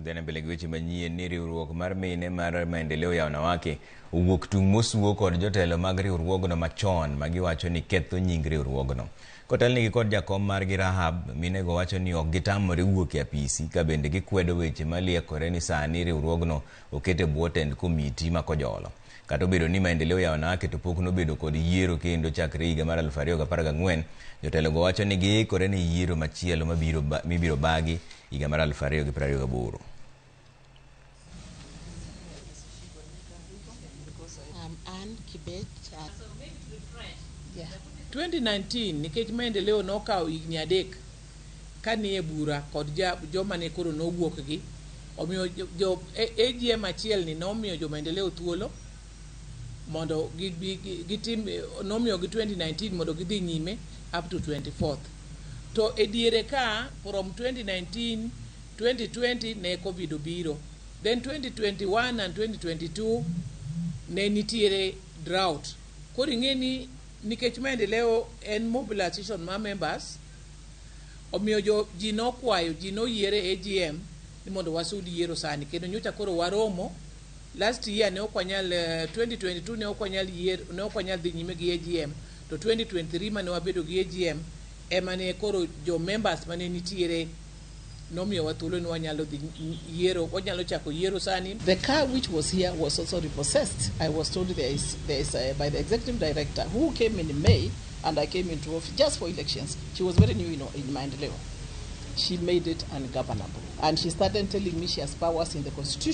Dene mbele gweche manyien ni riwruok mar mine mar Maendeleo Ya Wanawake owuok tung' mosuo kod jotelo mag riwruogno machon magiwacho ni ketho nying riwruogno. Kotelnigi kod jakom margi Rahab, minego wacho ni ok gitamore wuok e apisi ka bende gikwedo weche maliekore ni sani riwruogno okete bwo tend komiti ma kojolo. Kata obedo ni Maendeleo Ya Wanawake to pok nobedo kod yiero kendo chakre higa mar 2014, jotelogo wacho ni giikore ne yiero machielo mibiro bagi higa mar 2028. 2019 nikech Maendeleo nokawo higni 3 kanie bura kod joma ne koro nowuok gi, omiyo jo AGM achiel ni nomiyo jo Maendeleo thuolo mondo gitim, nomiyo gi 2019 mondo gidhi nyime up to 24th. To ediere ka from 2019 2020 ne covid obiro, then 2021 and 2022 ne nitiere drought. Koro ing'eni nikech Maendeleo en mobilization ma members, omiyo ji nokwayo, ji noyiere AGM ni mondo wasud yiero sani, kendo nyocha koro waromo. Last year ne okwanyal 2022 ne okwanyal yiero, ne okwanyal dhi nyime gi AGM, to 2023 mane wabedo gi AGM emane koro jo members mane nitiere nomiyo wathuolo ni wanyalo dhi yiero, wanyalo chako yiero sani. The car which was here was also repossessed. I was told there is by the executive director who came in May, and I came into office just for elections. She was very new in Maendeleo. She made it ungovernable, and she started telling me she has powers in the constitution.